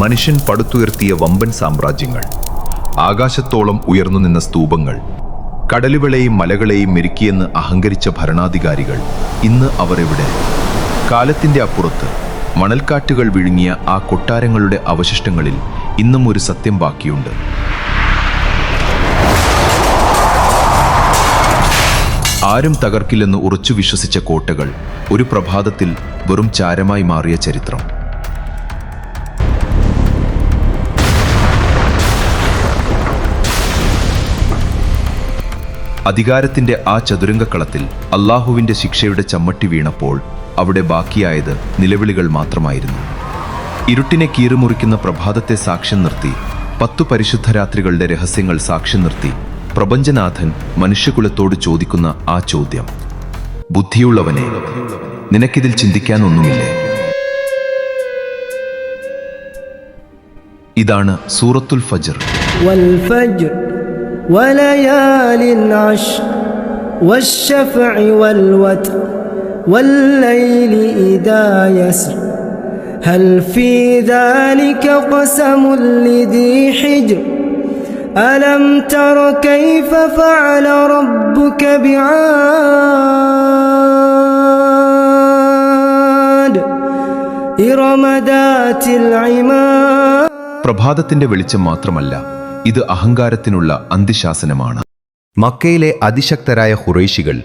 മനുഷ്യൻ പടുത്തുയർത്തിയ വമ്പൻ സാമ്രാജ്യങ്ങൾ, ആകാശത്തോളം ഉയർന്നു നിന്ന സ്തൂപങ്ങൾ, കടലുകളെയും മലകളെയും മെരുക്കിയെന്ന് അഹങ്കരിച്ച ഭരണാധികാരികൾ, ഇന്ന് അവർ എവിടെ? കാലത്തിന്റെ അപ്പുറത്ത് മണൽക്കാറ്റുകൾ വിഴുങ്ങിയ ആ കൊട്ടാരങ്ങളുടെ അവശിഷ്ടങ്ങളിൽ ഇന്നും ഒരു സത്യം ബാക്കിയുണ്ട്. ആരും തകർക്കില്ലെന്ന് ഉറച്ചു വിശ്വസിച്ച കോട്ടകൾ ഒരു പ്രഭാതത്തിൽ വെറും ചാരമായി മാറിയ ചരിത്രം. അധികാരത്തിന്റെ ആ ചതുരംഗക്കളത്തിൽ അള്ളാഹുവിന്റെ ശിക്ഷയുടെ ചമ്മട്ടി വീണപ്പോൾ അവിടെ ബാക്കിയായത് നിലവിളികൾ മാത്രമായിരുന്നു. ഇരുട്ടിനെ കീറിമുറിക്കുന്ന പ്രഭാതത്തെ സാക്ഷ്യം നിർത്തി, 10 പരിശുദ്ധ രാത്രികളുടെ രഹസ്യങ്ങൾ സാക്ഷ്യം നിർത്തി പ്രപഞ്ചനാഥൻ മനുഷ്യകുലത്തോട് ചോദിക്കുന്ന ആ ചോദ്യം: ബുദ്ധിയുള്ളവനെ, നിനക്കിതിൽ ചിന്തിക്കാനൊന്നുമില്ലേ? ഇതാണ് സൂറത്തുൽ ഫജ്ർ. وليال عشر والشفع والوتر والليل إذا يسر هل في ذلك قسم لذي حجر ألم تر كيف فعل ربك بعاد إرم ذات العماد. പ്രഭാതത്തിന്റെ വെളിച്ചം മാത്രമല്ല, ഇത് അഹങ്കാരത്തിനുള്ള അന്ത്യശാസനമാണ്. മക്കയിലെ അതിശക്തരായ ഖുറൈശികൾ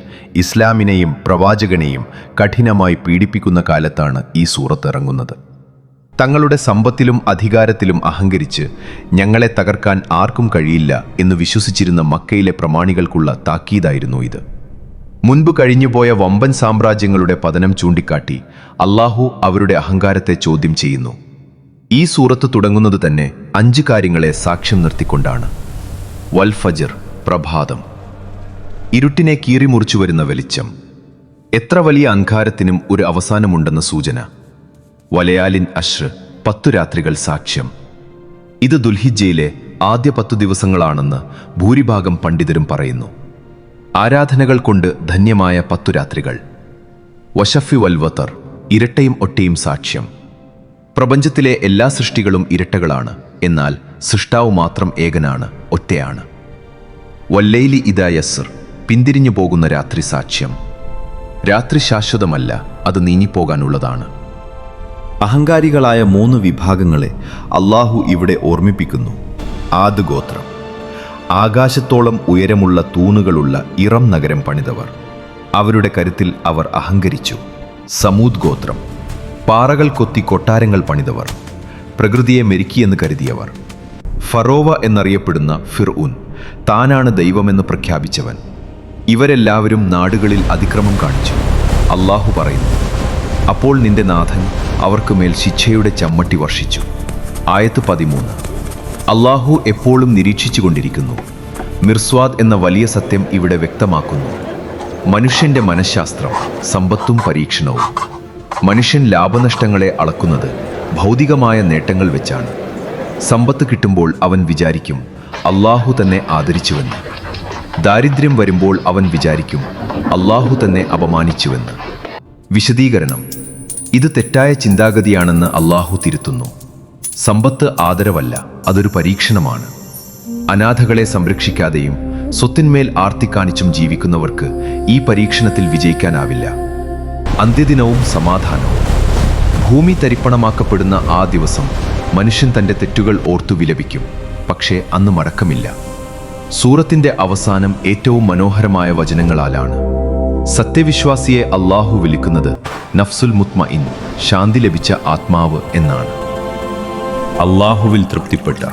ഇസ്ലാമിനെയും പ്രവാചകനെയും കഠിനമായി പീഡിപ്പിക്കുന്ന കാലത്താണ് ഈ സൂറത്ത് ഇറങ്ങുന്നത്. തങ്ങളുടെ സമ്പത്തിലും അധികാരത്തിലും അഹങ്കരിച്ച് ഞങ്ങളെ തകർക്കാൻ ആർക്കും കഴിയില്ല എന്ന് വിശ്വസിച്ചിരുന്ന മക്കയിലെ പ്രമാണികൾക്കുള്ള താക്കീതായിരുന്നു ഇത്. മുൻപ് കഴിഞ്ഞുപോയ വമ്പൻ സാമ്രാജ്യങ്ങളുടെ പതനം ചൂണ്ടിക്കാട്ടി അള്ളാഹു അവരുടെ അഹങ്കാരത്തെ ചോദ്യം ചെയ്യുന്നു. ഈ സൂറത്ത് തുടങ്ങുന്നത് തന്നെ 5 കാര്യങ്ങളെ സാക്ഷ്യം നിർത്തിക്കൊണ്ടാണ്. വൽ ഫജ്ർ, പ്രഭാതം, ഇരുട്ടിനെ കീറിമുറിച്ചു വരുന്ന വെളിച്ചം. എത്ര വലിയ അന്ധകാരത്തിനും ഒരു അവസാനമുണ്ടെന്ന സൂചന. വലയാലിൻ അശ്ർ, 10 രാത്രികൾ സാക്ഷ്യം. ഇത് ദുൽഹിജ്ജയിലെ ആദ്യ 10 ദിവസങ്ങളാണെന്ന് ഭൂരിഭാഗം പണ്ഡിതരും പറയുന്നു. ആരാധനകൾ കൊണ്ട് ധന്യമായ 10 രാത്രികൾ. വശഫി വൽവത്തർ, ഇരട്ടയും ഒറ്റയും സാക്ഷ്യം. പ്രപഞ്ചത്തിലെ എല്ലാ സൃഷ്ടികളും ഇരട്ടകളാണ്, എന്നാൽ സൃഷ്ടാവ് മാത്രം ഏകനാണ്, ഒറ്റയാണ്. വല്ലൈലി ഇദാ യസ്ർ, പിന്തിരിഞ്ഞു പോകുന്ന രാത്രി സാക്ഷ്യം. രാത്രി ശാശ്വതമല്ല, അത് നീങ്ങിപ്പോകാനുള്ളതാണ്. അഹങ്കാരികളായ 3 വിഭാഗങ്ങളെ അള്ളാഹു ഇവിടെ ഓർമ്മിപ്പിക്കുന്നു. ആദ് ഗോത്രം, ആകാശത്തോളം ഉയരമുള്ള തൂണുകളുള്ള ഇറം നഗരം പണിതവർ. അവരുടെ കരുത്തിൽ അവർ അഹങ്കരിച്ചു. സമൂദ് ഗോത്രം, പാറകൾ കൊത്തി കൊട്ടാരങ്ങൾ പണിതവർ, പ്രകൃതിയെ മെരുക്കിയെന്ന് കരുതിയവർ. ഫറോവ എന്നറിയപ്പെടുന്ന ഫിർഊൻ, താനാണ് ദൈവമെന്ന് പ്രഖ്യാപിച്ചവൻ. ഇവരെല്ലാവരും നാടുകളിൽ അതിക്രമം കാണിച്ചു. അള്ളാഹു പറയുന്നു: അപ്പോൾ നിന്റെ നാഥൻ അവർക്ക് മേൽ ശിക്ഷയുടെ ചമ്മട്ടി വർഷിച്ചു. ആയത്ത് 13. അള്ളാഹു എപ്പോഴും നിരീക്ഷിച്ചുകൊണ്ടിരിക്കുന്നു. മിർസ്വാദ് എന്ന വലിയ സത്യം ഇവിടെ വ്യക്തമാക്കുന്നു. മനുഷ്യന്റെ മനഃശാസ്ത്രം, സമ്പത്തും പരീക്ഷണവും. മനുഷ്യൻ ലാഭനഷ്ടങ്ങളെ അളക്കുന്നത് ഭൗതികമായ നേട്ടങ്ങൾ വെച്ചാണ്. സമ്പത്ത് കിട്ടുമ്പോൾ അവൻ വിചാരിക്കും അള്ളാഹു തന്നെ ആദരിച്ചുവെന്ന്. ദാരിദ്ര്യം വരുമ്പോൾ അവൻ വിചാരിക്കും അള്ളാഹു തന്നെ അപമാനിച്ചുവെന്ന്. വിശദീകരണം: ഇത് തെറ്റായ ചിന്താഗതിയാണെന്ന് അള്ളാഹു തിരുത്തുന്നു. സമ്പത്ത് ആദരവല്ല, അതൊരു പരീക്ഷണമാണ്. അനാഥകളെ സംരക്ഷിക്കാതെയും സ്വത്തിന്മേൽ ആർത്തി കാണിച്ചും ജീവിക്കുന്നവർക്ക് ഈ പരീക്ഷണത്തിൽ വിജയിക്കാനാവില്ല. അന്ത്യദിനവും സമാധാനവും. ഭൂമി തരിപ്പണമാക്കപ്പെടുന്ന ആ ദിവസം മനുഷ്യൻ തൻ്റെ തെറ്റുകൾ ഓർത്തു വിലപിക്കും, പക്ഷേ അന്ന് മടക്കമില്ല. സൂറത്തിന്റെ അവസാനം ഏറ്റവും മനോഹരമായ വചനങ്ങളാലാണ്. സത്യവിശ്വാസിയെ അള്ളാഹു വിളിക്കുന്നത് നഫ്സുൽ മുത്മഇൻ, ശാന്തി ലഭിച്ച ആത്മാവ് എന്നാണ്. അള്ളാഹുവിൽ തൃപ്തിപ്പെട്ട,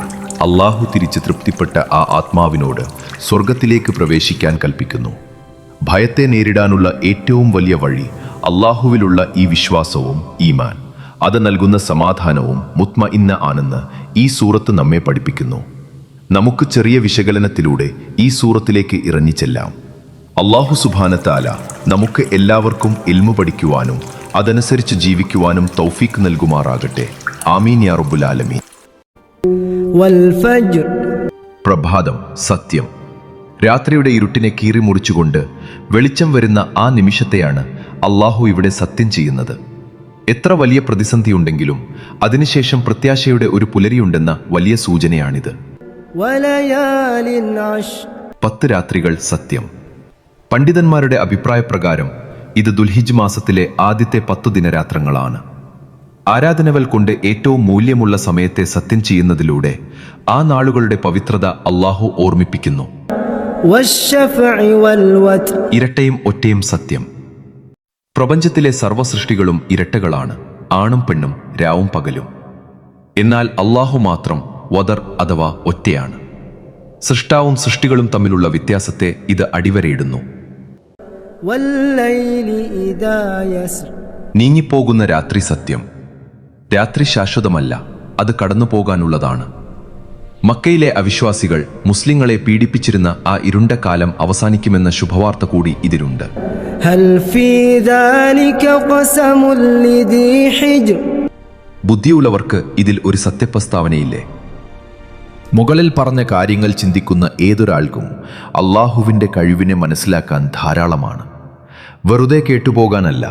അള്ളാഹു തിരിച്ച് തൃപ്തിപ്പെട്ട ആ ആത്മാവിനോട് സ്വർഗത്തിലേക്ക് പ്രവേശിക്കാൻ കൽപ്പിക്കുന്നു. ഭയത്തെ നേരിടാനുള്ള ഏറ്റവും വലിയ വഴി അള്ളാഹുവിലുള്ള ഈ വിശ്വാസവും ഈമാൻ, അത് നൽകുന്ന സമാധാനവും മുത്മഇന്ന ആണെന്ന് ഈ സൂറത്ത് നമ്മെ പഠിപ്പിക്കുന്നു. നമുക്ക് ചെറിയ വിശകലനത്തിലൂടെ ഈ സൂറത്തിലേക്ക് ഇറങ്ങിച്ചെല്ലാം. അള്ളാഹു സുബ്ഹാന തആല നമുക്ക് എല്ലാവർക്കും ഇൽമു പഠിക്കുവാനും അതനുസരിച്ച് ജീവിക്കുവാനും തൗഫീഖ് നൽകുമാറാകട്ടെ. ആമീൻ യാ റബ്ബുൽ ആലമീൻ. പ്രഭാതം, സത്യം. രാത്രിയുടെ ഇരുട്ടിനെ കീറിമുറിച്ചുകൊണ്ട് വെളിച്ചം വരുന്ന ആ നിമിഷത്തെയാണ് അള്ളാഹു ഇവിടെ സത്യം ചെയ്യുന്നത്. എത്ര വലിയ പ്രതിസന്ധിയുണ്ടെങ്കിലും അതിനുശേഷം പ്രത്യാശയുടെ ഒരു പുലരിയുണ്ടെന്ന വലിയ സൂചനയാണിത്. وليال عشر 10 രാത്രികൾ സത്യം. പണ്ഡിതന്മാരുടെ അഭിപ്രായപ്രകാരം ഇത് ദുൽഹിജ് മാസത്തിലെ ആദ്യത്തെ 10 ദിനരാത്രങ്ങളാണ്. ആരാധനകൾ കൊണ്ട് ഏറ്റവും മൂല്യമുള്ള സമയത്തെ സത്യം ചെയ്യുന്നതിലൂടെ ആ നാളുകളുടെ പവിത്രത അള്ളാഹു ഓർമ്മിപ്പിക്കുന്നു. والشفع والوتر ഇരട്ടയും ഒറ്റയും സത്യം. പ്രപഞ്ചത്തിലെ സർവ്വസൃഷ്ടികളും ഇരട്ടകളാണ്, ആണും പെണ്ണും, രാവും പകലും. എന്നാൽ അള്ളാഹു മാത്രം വദർ അഥവാ ഒറ്റയാണ്. സൃഷ്ടാവും സൃഷ്ടികളും തമ്മിലുള്ള വ്യത്യാസത്തെ ഇത് അടിവരയിടുന്നു. والليل إذا يسر നീങ്ങിപ്പോകുന്ന രാത്രി സത്യം. രാത്രി ശാശ്വതമല്ല, അത് കടന്നു പോകാനുള്ളതാണ്. മക്കയിലെ അവിശ്വാസികൾ മുസ്ലിങ്ങളെ പീഡിപ്പിച്ചിരുന്ന ആ ഇരുണ്ട കാലം അവസാനിക്കുമെന്ന ശുഭവാർത്ത കൂടി ഇതിലുണ്ട്. هل في ذلك قسم لذي حجر ബുദ്ധിയുള്ളവർക്ക് ഇതിൽ ഒരു സത്യപ്രസ്താവനയില്ലേ? മുകളിൽ പറഞ്ഞ കാര്യങ്ങൾ ചിന്തിക്കുന്ന ഏതൊരാൾക്കും അള്ളാഹുവിൻ്റെ കഴിവിനെ മനസ്സിലാക്കാൻ ധാരാളമാണ്. വെറുതെ കേട്ടുപോകാനല്ല,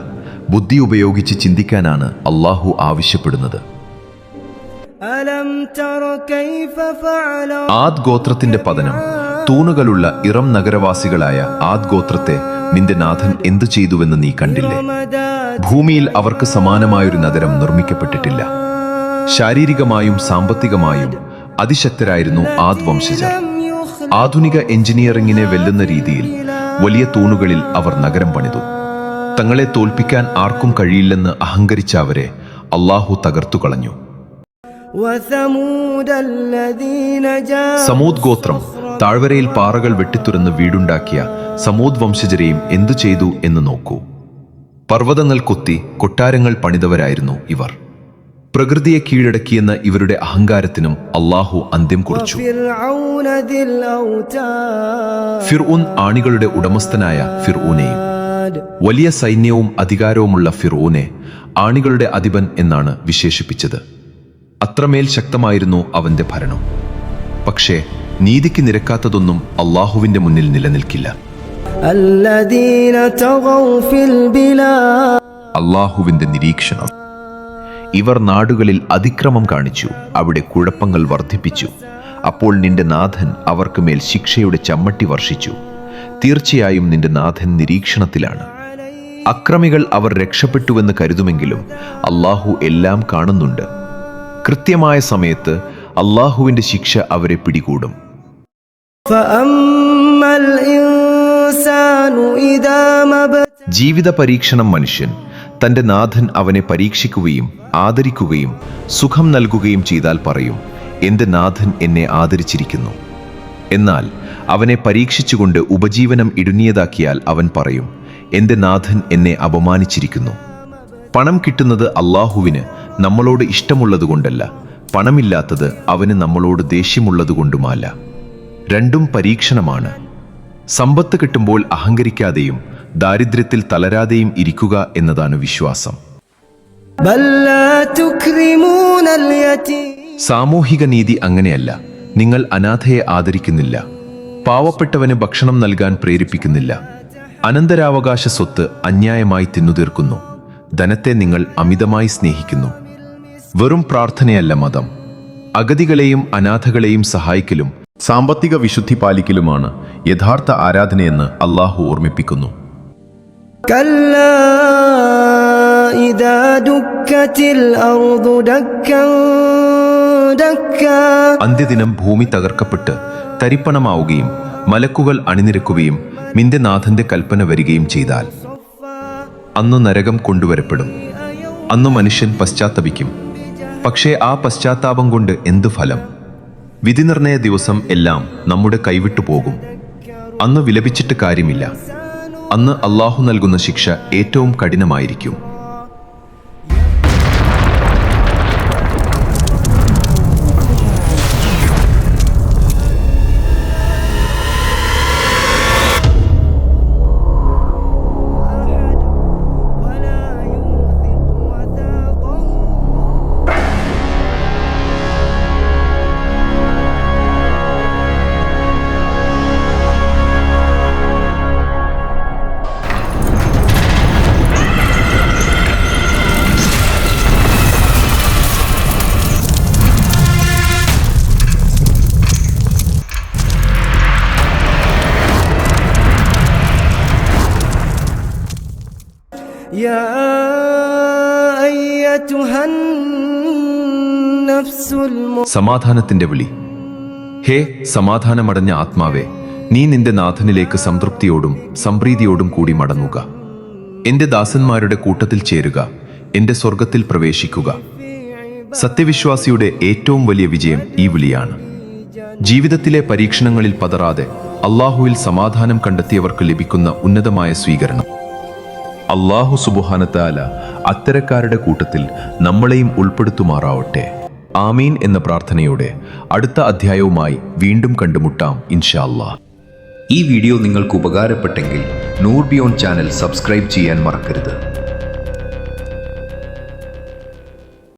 ബുദ്ധി ഉപയോഗിച്ച് ചിന്തിക്കാനാണ് അള്ളാഹു ആവശ്യപ്പെടുന്നത്. ألم تر كيف فعل ആദ് ഗോത്രത്തിന്റെ പതനം. തൂണുകളുള്ള ഇറം നഗരവാസികളായ ആദ് ഗോത്രത്തെ നിന്റെ നാഥൻ എന്തു ചെയ്തുവെന്ന് നീ കണ്ടില്ലേ? رمضان ഭൂമിയിൽ അവർക്ക് സമാനമായൊരു നഗരം നിർമ്മിക്കപ്പെട്ടിട്ടില്ല. ശാരീരികമായും സാമ്പത്തികമായും അതിശക്തരായിരുന്നു ആദ് വംശജർ. ആധുനിക എഞ്ചിനീയറിംഗിനെ വെല്ലുന്ന രീതിയിൽ വലിയ തൂണുകളിൽ അവർ നഗരം പണിതു. തങ്ങളെ തോൽപ്പിക്കാൻ ആർക്കും കഴിയില്ലെന്ന് അഹങ്കരിച്ച അവരെ അള്ളാഹു തകർത്തുകളഞ്ഞു. وثمود الذين جاءوا സമൂദ് ഗോത്രം താഴ്വരയിൽ പാറകൾ വെട്ടിത്തുറന്ന് വീടുണ്ടാക്കിയ സമൂദ് വംശജരെയും എന്തു ചെയ്തു എന്ന് നോക്കൂ. പർവ്വതങ്ങൾ കൊത്തി കൊട്ടാരങ്ങൾ പണിതവരായിരുന്നു ഇവർ. പ്രകൃതിയെ കീഴടക്കിയെന്ന ഇവരുടെ അഹങ്കാരത്തിനും അള്ളാഹു അന്ത്യം കുറിച്ചു. فرعون ذي الأوتاد ഫിർഊൻ ആണികളുടെ ഉടമസ്ഥനായ ഫിർഊനെയും. വലിയ സൈന്യവും അധികാരവുമുള്ള ഫിർഊനെ ആണികളുടെ അധിപൻ എന്നാണ് വിശേഷിപ്പിച്ചത്. അത്രമേൽ ശക്തമായിരുന്നു അവന്റെ ഭരണം. പക്ഷേ നീതിക്ക് നിരക്കാത്തതൊന്നും അള്ളാഹുവിന്റെ മുന്നിൽ നിലനിൽക്കില്ല. الذين طغوا في البلاد അള്ളാഹുവിന്റെ നിരീക്ഷണം. ഇവർ നാടുകളിൽ അതിക്രമം കാണിച്ചു, അവിടെ കുഴപ്പങ്ങൾ വർദ്ധിപ്പിച്ചു. അപ്പോൾ നിന്റെ നാഥൻ അവർക്ക് മേൽ ശിക്ഷയുടെ ചമ്മട്ടി വർഷിച്ചു. തീർച്ചയായും നിന്റെ നാഥൻ നിരീക്ഷണത്തിലാണ്. അക്രമികൾ അവർ രക്ഷപ്പെട്ടുവെന്ന് കരുതുമെങ്കിലും അള്ളാഹു എല്ലാം കാണുന്നുണ്ട്. കൃത്യമായ സമയത്ത് അള്ളാഹുവിന്റെ ശിക്ഷ അവരെ പിടികൂടും. فأما الإنسان إذا ما ജീവിത പരീക്ഷണം. മനുഷ്യൻ തന്റെ നാഥൻ അവനെ പരീക്ഷിക്കുകയും ആദരിക്കുകയും സുഖം നൽകുകയും ചെയ്താൽ പറയും, എന്റെ നാഥൻ എന്നെ ആദരിച്ചിരിക്കുന്നു. എന്നാൽ അവനെ പരീക്ഷിച്ചുകൊണ്ട് ഉപജീവനം ഇടുങ്ങിയതാക്കിയാൽ അവൻ പറയും, എന്റെ നാഥൻ എന്നെ അപമാനിച്ചിരിക്കുന്നു. പണം കിട്ടുന്നത് അള്ളാഹുവിന് നമ്മളോട് ഇഷ്ടമുള്ളതുകൊണ്ടല്ല, പണമില്ലാത്തത് അവന് നമ്മളോട് ദേഷ്യമുള്ളതുകൊണ്ടുമല്ല. രണ്ടും പരീക്ഷണമാണ്. സമ്പത്ത് കിട്ടുമ്പോൾ അഹങ്കരിക്കാതെയും ദാരിദ്ര്യത്തിൽ തളരാതെയും ഇരിക്കുക എന്നതാണ് വിശ്വാസം. بل لا تكرمون اليتيم സാമൂഹിക നീതി അങ്ങനെയല്ല. നിങ്ങൾ അനാഥയെ ആദരിക്കുന്നില്ല, പാവപ്പെട്ടവന് ഭക്ഷണം നൽകാൻ പ്രേരിപ്പിക്കുന്നില്ല, അനന്തരാവകാശ സ്വത്ത് അന്യായമായി തിന്നുതീർക്കുന്നു, ധനത്തെ നിങ്ങൾ അമിതമായി സ്നേഹിക്കുന്നു. വെറും പ്രാർത്ഥനയല്ല മതം. അഗതികളെയും അനാഥകളെയും സഹായിക്കലും സാമ്പത്തിക വിശുദ്ധി പാലിക്കലുമാണ് യഥാർത്ഥ ആരാധനയെന്ന് അള്ളാഹു ഓർമ്മിപ്പിക്കുന്നു. كلا إذا دكت الأرض دكا دكا അന്ത്യദിനം ഭൂമി തകർക്കപ്പെട്ട് തരിപ്പണമാവുകയും മലക്കുകൾ അണിനിരക്കുകയും നിന്റെ നാഥന്റെ കൽപ്പന വരികയും ചെയ്താൽ അന്ന് നരകം കൊണ്ടുവരപ്പെടും. അന്ന് മനുഷ്യൻ പശ്ചാത്തപിക്കും. പക്ഷേ ആ പശ്ചാത്താപം കൊണ്ട് എന്തു ഫലം? വിധിനിർണയ ദിവസം എല്ലാം നമ്മുടെ കൈവിട്ടു പോകും. അന്ന് വിലപിച്ചിട്ട് കാര്യമില്ല. അന്ന് അള്ളാഹു നൽകുന്ന ശിക്ഷ ഏറ്റവും കഠിനമായിരിക്കും. يا أيتها النفس സമാധാനത്തിന്റെ വിളി. ഹേ സമാധാനമടഞ്ഞ ആത്മാവേ, നീ നിന്റെ നാഥനിലേക്ക് സംതൃപ്തിയോടും സംപ്രീതിയോടും കൂടി മടങ്ങുക. എന്റെ ദാസന്മാരുടെ കൂട്ടത്തിൽ ചേരുക, എന്റെ സ്വർഗത്തിൽ പ്രവേശിക്കുക. സത്യവിശ്വാസിയുടെ ഏറ്റവും വലിയ വിജയം ഈ വിളിയാണ്. ജീവിതത്തിലെ പരീക്ഷണങ്ങളിൽ പതറാതെ അള്ളാഹുവിൽ സമാധാനം കണ്ടെത്തിയവർക്ക് ലഭിക്കുന്ന ഉന്നതമായ സ്വീകരണം. അള്ളാഹു സുബ്ഹാനഹു അത്തരക്കാരുടെ കൂട്ടത്തിൽ നമ്മളെയും ഉൾപ്പെടുത്തുമാറാവട്ടെ. ആമീൻ എന്ന പ്രാർത്ഥനയോടെ അടുത്ത അധ്യായവുമായി വീണ്ടും കണ്ടുമുട്ടാം ഇൻഷാ അല്ലാഹ്. ഈ വീഡിയോ നിങ്ങൾക്ക് ഉപകാരപ്പെട്ടെങ്കിൽ നൂർ ബിയോണ്ട് ചാനൽ സബ്സ്ക്രൈബ് ചെയ്യാൻ മറക്കരുത്.